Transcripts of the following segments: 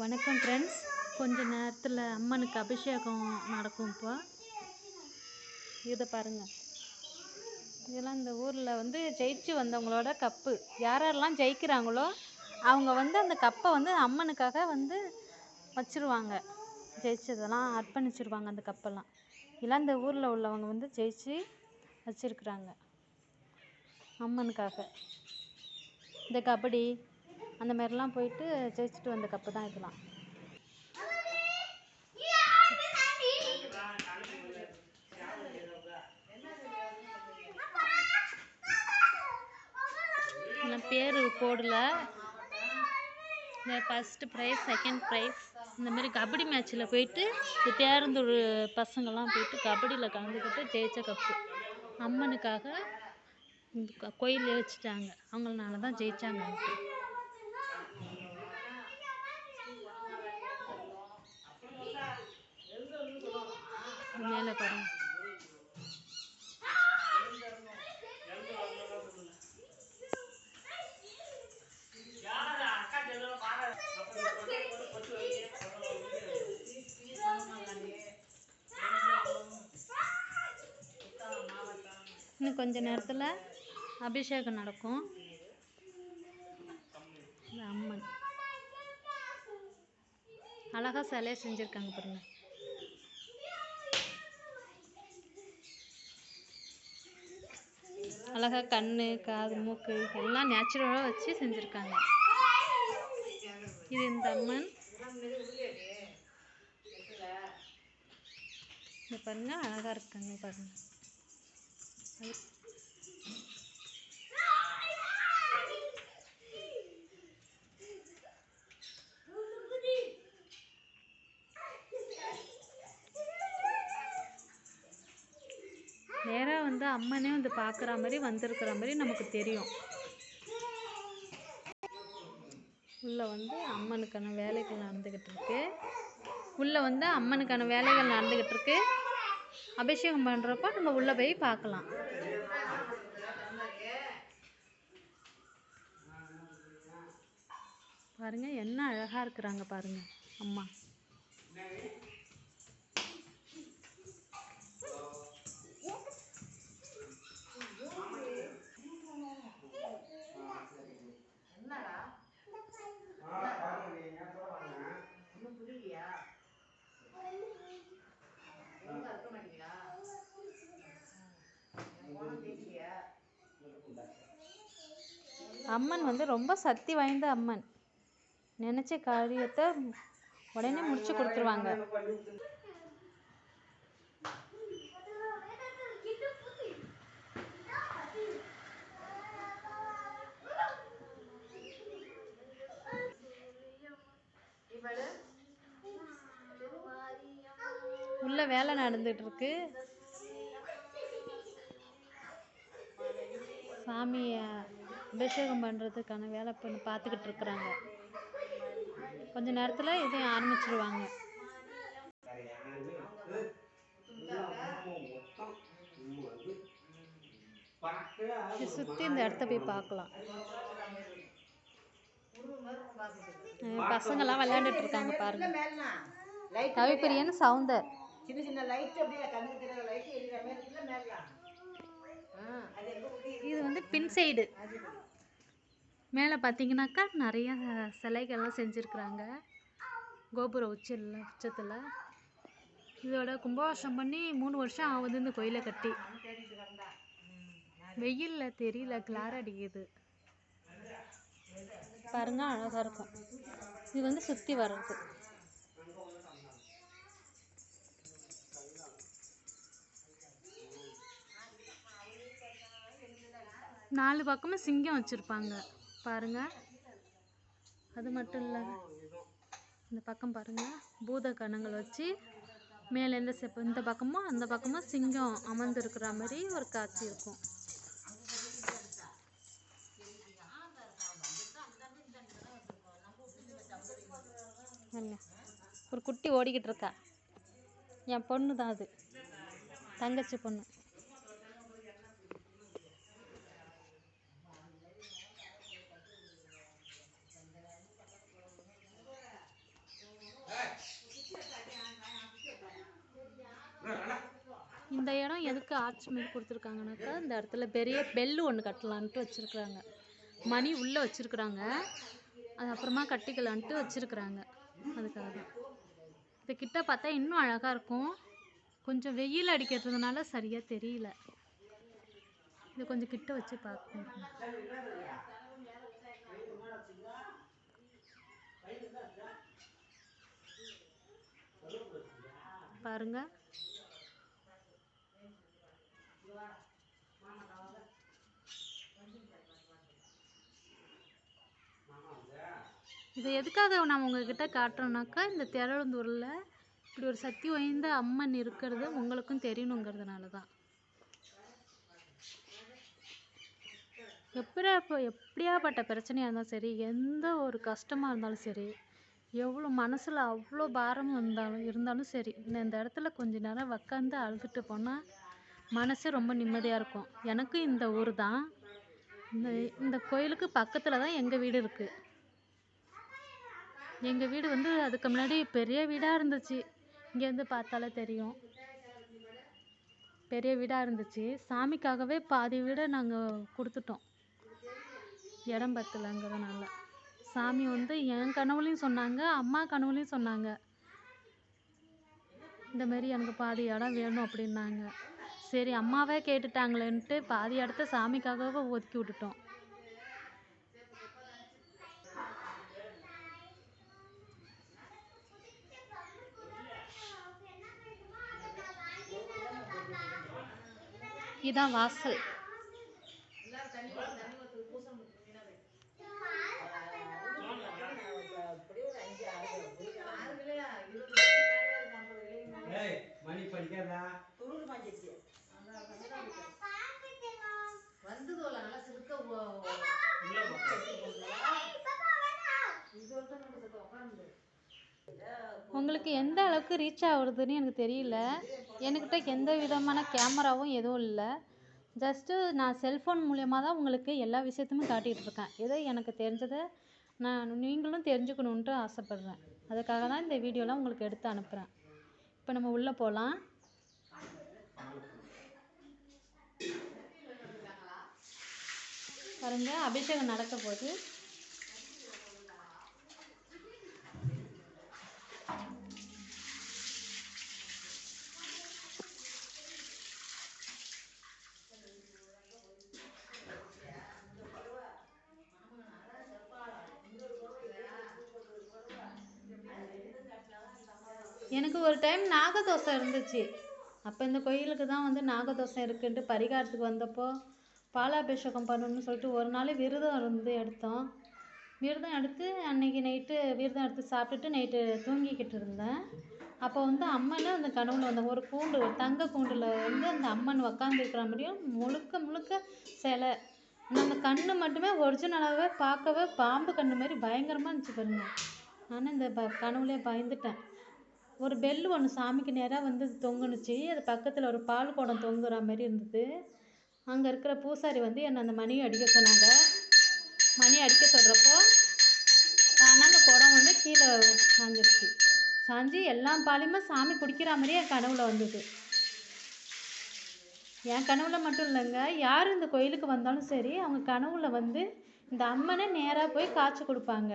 வணக்கம் ஃப்ரெண்ட்ஸ். கொஞ்ச நேரத்தில் அம்மனுக்கு அபிஷேகம் நடக்கும். இப்போ இதை பாருங்கள். இதெல்லாம் இந்த ஊரில் ஜெயிச்சு வந்தவங்களோட கப்பு. யாரெல்லாம் ஜெயிக்கிறாங்களோ அவங்க அந்த கப்பை அம்மனுக்காக வச்சுருவாங்க. ஜெயிச்சதெல்லாம் அர்ப்பணிச்சிருவாங்க. அந்த கப்பெல்லாம் இதெல்லாம் இந்த ஊரில் உள்ளவங்க ஜெயிச்சு வச்சுருக்குறாங்க அம்மனுக்காக. இந்த கபடி அந்த மாதிரிலாம் போயிட்டு ஜெயிச்சுட்டு வந்த கப்பு தான் இதெல்லாம். பேர் போடல. இந்த ஃபஸ்ட்டு ப்ரைஸ், செகண்ட் ப்ரைஸ் இந்த மாதிரி கபடி மேட்ச்சில் போயிட்டு இந்த பேருந்தூர் பசங்கள்லாம் போயிட்டு கபடியில் கலந்துக்கிட்டு ஜெயிச்ச கப்பு அம்மனுக்காக கோயிலே வச்சுட்டாங்க. அவங்களால தான் ஜெயிச்சாங்க. மேலே பாருங்க. இன்னும் கொஞ்ச நேரத்தில் அபிஷேகம் நடக்கும். இந்த அம்மன் அழகாக சிலையை செஞ்சுருக்காங்க பாருங்க. அழகாக கண்ணு, காது, மூக்கு எல்லாம் நேச்சுரலாக வச்சு செஞ்சுருக்காங்க. இது இந்த அம்மன். இந்த பாருங்க, அழகாக இருக்காங்க பாருங்க. நேராக அம்மனே பார்க்குற மாதிரி வந்திருக்கிற மாதிரி நமக்கு தெரியும். உள்ளே அம்மனுக்கான வேலைகள் நடந்துக்கிட்டு இருக்கு. உள்ளே அம்மனுக்கான வேலைகள் நடந்துக்கிட்டு இருக்கு. அபிஷேகம் பண்ணுறப்ப நம்ம உள்ளே போய் பார்க்கலாம். பாருங்க, என்ன அழகாக இருக்கிறாங்க பாருங்க அம்மா. அம்மன் ரொம்ப சக்தி வாய்ந்த அம்மன். நினைச்ச காரியத்தை உடனே முடிச்சு கொடுத்துருவாங்க. உள்ள வேலை நடந்துட்டு இருக்கு. சாமியை அபிஷேகம் பண்ணுறதுக்கான வேலை பார்த்துக்கிட்டு இருக்கிறாங்க. கொஞ்ச நேரத்தில் இதையும் ஆரம்பிச்சிருவாங்க. சுற்றி இந்த இடத்த போய் பார்க்கலாம். பசங்கள்லாம் விளையாண்டுட்டு இருக்காங்க பாருங்க. கவிப்பிரியன் சவுந்தர். இது பின் சைடு. மேலே பார்த்தீங்கன்னாக்கா நிறைய சிலைகள்லாம் செஞ்சுருக்குறாங்க. கோபுர உச்சத்தில் இதோட கும்பாபிஷேகம் பண்ணி 3 வருஷம் ஆகுது. இந்த கோயிலை கட்டி வெயிலில் தெரியல, கிளார் அடிக்குது பாருங்க. அழகாக இருக்கும். இது சுற்றி வர்றது. நாலு பக்கமும் சிங்கம் வச்சுருப்பாங்க பாருங்க. அது மட்டும் இல்லை, இந்த பக்கம் பாருங்க, பூத கணங்கள் வச்சு மேலே இந்த பக்கமும் அந்த பக்கமும் சிங்கம் அமர்ந்துருக்கிற மாதிரி ஒரு காட்சி இருக்கும். ஒரு குட்டி ஓடிக்கிட்டு இருக்கா. என் பொண்ணு தான் அது, தங்கச்சி பொண்ணு. இந்த இடம் எதுக்கு ஆர்ச் மாரி கொடுத்துருக்காங்கனாக்கா, இந்த இடத்துல பெரிய பெல் ஒன்று கட்டலான்ட்டு வச்சுருக்குறாங்க. மணி உள்ளே வச்சுருக்குறாங்க, அது அப்புறமா கட்டிக்கலான்ட்டு வச்சுருக்குறாங்க. அதுக்காக தான். இது கிட்ட பார்த்தா இன்னும் அழகாக இருக்கும். கொஞ்சம் வெயில் அடிக்கிறதுனால சரியாக தெரியல. இது கொஞ்சம் கிட்ட வச்சு பார்க்கணும் பாருங்க. இதை எதுக்காக நான் உங்ககிட்ட காட்டுறோன்னாக்கா, இந்த திரளந்தூரில் இப்படி ஒரு சக்தி வாய்ந்த அம்மன் இருக்கிறது உங்களுக்கும் தெரியணுங்கிறதுனால தான். எப்படியாப்பட்ட பிரச்சனையாக இருந்தாலும் சரி, எந்த ஒரு கஷ்டமாக இருந்தாலும் சரி, எவ்வளோ மனசில் அவ்வளோ பாரம் இருந்தாலும் சரி, இந்த இடத்துல கொஞ்ச நேரம் உக்காந்து அழுதுட்டு போனால் மனசே ரொம்ப நிம்மதியாக இருக்கும். எனக்கும் இந்த ஊர் தான். இந்த கோயிலுக்கு பக்கத்தில் தான் எங்கள் வீடு இருக்குது. எங்கள் வீடு வந்து அதுக்கு முன்னாடி பெரிய வீடாக இருந்துச்சு. இங்கேருந்து பார்த்தாலே தெரியும், பெரிய வீடாக இருந்துச்சு. சாமிக்காகவே பாதி வீடை நாங்கள் கொடுத்துட்டோம், இடம் பத்தலைங்கிறதுனால. சாமி வந்து என் கனவுலையும் சொன்னாங்க, அம்மா கனவுலையும் சொன்னாங்க, இந்த மாதிரி எனக்கு பாதி இடம் வேணும் அப்படின்னாங்க. சரி அம்மாவே கேட்டுட்டாங்களேன்ட்டு பாதி இடத்த சாமிக்காகவே ஒதுக்கி விட்டுட்டோம். இதான் வாசல். உங்களுக்கு எந்த அளவுக்கு ரீச் ஆகுறதுன்னு எனக்கு தெரியல. என்கிட்ட எந்த விதமான கேமராவும் எதுவும் இல்லை. ஜஸ்ட்டு நான் செல்ஃபோன் மூலயமா தான் உங்களுக்கு எல்லா விஷயத்தையுமே காட்டிகிட்டு இருக்கேன். ஏதோ எனக்கு தெரிஞ்சதை நீங்களும் தெரிஞ்சுக்கணுன்ட்டு ஆசைப்பட்றேன். அதுக்காக தான் இந்த வீடியோலாம் உங்களுக்கு எடுத்து அனுப்புகிறேன். இப்போ நம்ம உள்ளே போகலாம். பாருங்க, அபிஷேகம் நடக்க போகுது. எனக்கு ஒரு டைம் நாகதோஷம் இருந்துச்சு. அப்போ இந்த கோயிலுக்கு தான் வந்து நாகதோஷம் இருக்குன்ட்டு பரிகாரத்துக்கு வந்தப்போ பாலாபிஷேகம் பண்ணணும்னு சொல்லிட்டு ஒரு நாள் விரதம் இருந்து எடுத்தோம். விரதம் எடுத்து அன்றைக்கி நைட்டு விரதம் எடுத்து சாப்பிட்டுட்டு நைட்டு தூங்கிக்கிட்டு இருந்தேன். அப்போ வந்து அம்மன் அந்த கனவுல வந்த ஒரு கூண்டு, ஒரு தங்க கூண்டில் வந்து அந்த அம்மன் உக்காந்துருக்கிற மாதிரியும் முழுக்க முழுக்க சிலை. அந்த கண்ணு மட்டுமே ஒரிஜினலாகவே பார்க்கவே பாம்பு கண்ணு மாதிரி பயங்கரமாக இருந்துச்சு பாருங்க. ஆனால் இந்த கனவுலேயே பயந்துட்டேன். ஒரு பெல் ஒன்று சாமிக்கு நேராக வந்து தொங்குனுச்சு. அது பக்கத்தில் ஒரு பால் குடம் தொங்குற மாதிரி இருந்தது. அங்கே இருக்கிற பூசாரி வந்து என்னை அந்த மணியை அடிக்க சொன்னாங்க. மணி அடிக்க சொல்கிறப்போ ஆனால் அந்த குடம் வந்து கீழே சாஞ்சிருச்சு. சாஞ்சி எல்லா பாலையுமே சாமி குடிக்கிற மாதிரியே என் கனவுல வந்தது. என் கனவுல மட்டும் இல்லைங்க, யார் இந்த கோயிலுக்கு வந்தாலும் சரி, அவங்க கனவுல வந்து இந்த அம்மனை நேராக போய் காட்சி கொடுப்பாங்க.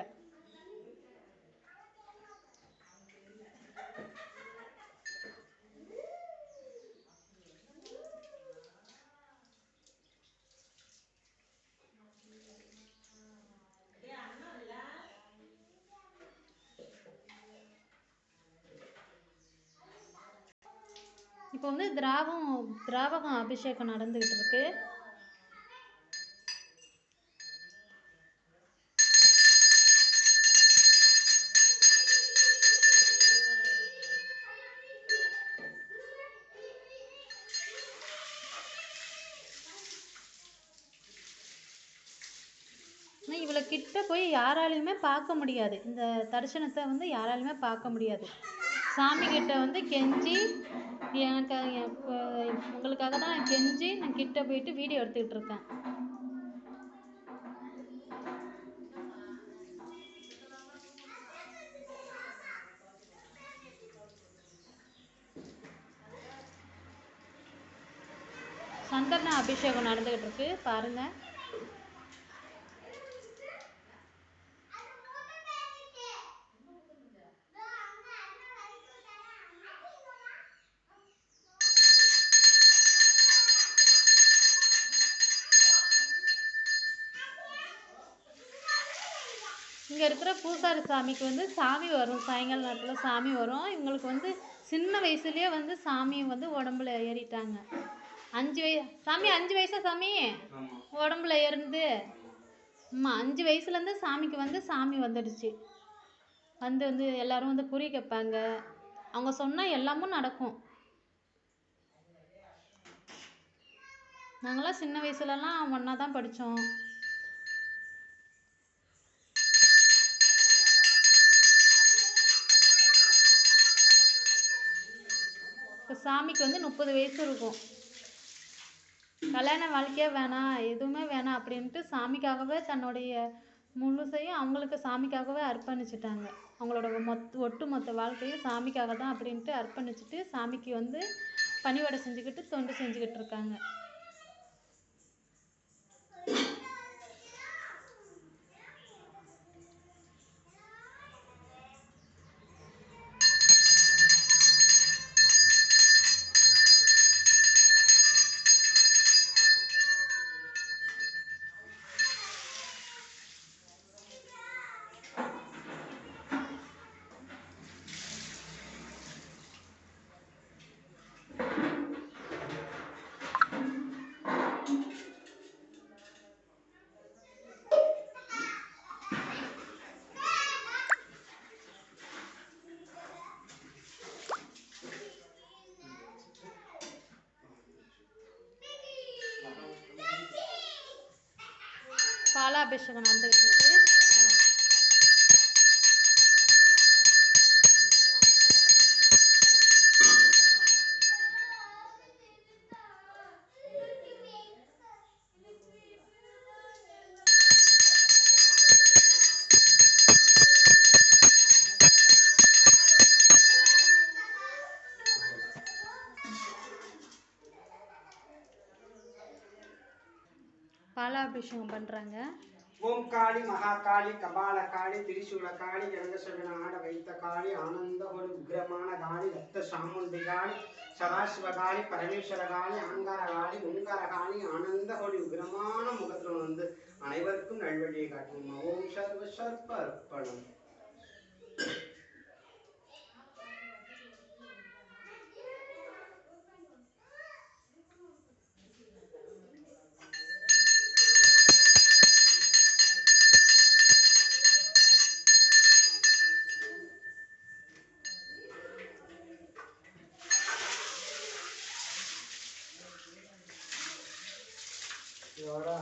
இப்போ வந்து திராவகம் அபிஷேகம் நடந்துகிட்டு இருக்கு. ஆனால் இவ்வளோ கிட்ட போய் யாராலையுமே பார்க்க முடியாது. இந்த தரிசனத்தை வந்து யாராலையுமே பார்க்க முடியாது. சாமிக்கிட்ட வந்து கெஞ்சி எனக்கு உங்களுக்காக தான் நான் கெஞ்சி நான் கிட்ட போயிட்டு வீடியோ எடுத்துக்கிட்டு இருக்கேன். சந்தன அபிஷேகம் நடந்துக்கிட்டு இருக்கு பாருங்க. இங்கே இருக்கிற பூசாரி சாமிக்கு வந்து சாமி வரும், சாயங்கால நேரத்தில் சாமி வரும். இவங்களுக்கு வந்து சின்ன வயசுலேயே வந்து சாமி வந்து உடம்புல ஏறிட்டாங்க. 5 சாமி 5 வயசா சாமி உடம்புல ஏறுந்து? ஆமாம், 5 வயசுலேருந்து சாமிக்கு வந்து சாமி வந்துடுச்சு. வந்து எல்லோரும் வந்து குறி கேட்பாங்க. அவங்க சொன்னால் எல்லாமும் நடக்கும். நாங்களாம் சின்ன வயசுலலாம் ஒன்றா தான் படித்தோம். இப்போ சாமிக்கு வந்து 30 வயசு இருக்கும். கல்யாண வாழ்க்கையே வேணாம், எதுவுமே வேணாம் அப்படின்ட்டு சாமிக்காகவே தன்னுடைய முழுசையும் அவங்களுக்கு சாமிக்காகவே அர்ப்பணிச்சிட்டாங்க. அவங்களோட ஒட்டுமொத்த வாழ்க்கையும் சாமிக்காக தான் அப்படின்ட்டு அர்ப்பணிச்சுட்டு சாமிக்கு வந்து பணிவிடை செஞ்சுக்கிட்டு தொண்டு செஞ்சுக்கிட்டு இருக்காங்க. பாலாபிஷேகம் நடந்துகிட்டு இருக்கு. பாலாபிஷேகம் பண்ணுறாங்க. ஓம் காளி மகாகாளி கபால காளி திரிசூல காளி ஜனகசகன ஆட வைத்த காளி ஆனந்த ஒரு உக்ரமான காளி ரத்த சாமுண்டி காளி சதாசிவ காளி பரமேஸ்வர காளி அலங்கார காளி ஓங்கார காளி ஆனந்த ஒரு உக்ரமான முகத்தில் வந்து அனைவருக்கும் நல்வழியை காட்டும். ஓம் சர்வ சர்ப்ப அர்ப்பணம்.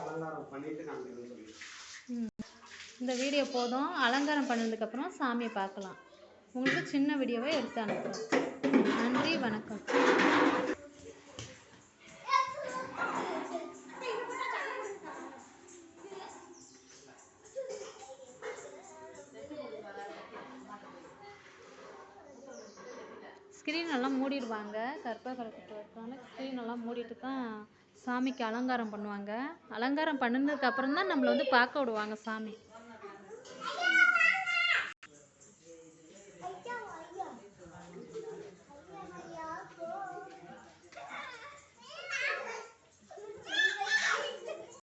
அலங்காரம் பண்ணிட்டு இந்த வீடியோ போதும். அலங்காரம் பண்ணதுக்கப்புறம் சாமியை பார்க்கலாம். உங்களுக்கு சின்ன வீடியோவை எடுத்து அனுப்புகிறேன். நன்றி, வணக்கம். ஸ்க்ரீன் எல்லாம் மூடிடுவாங்க. கர்ப்பகிரகத்தில் இருக்கிறனால ஸ்க்ரீன் எல்லாம் மூடிட்டு தான் சாமிக்கு அலங்காரம் பண்ணுவாங்க. அலங்காரம் பண்ணினதுக்கப்புறம் தான் நம்மளை வந்து பார்க்க விடுவாங்க சாமி.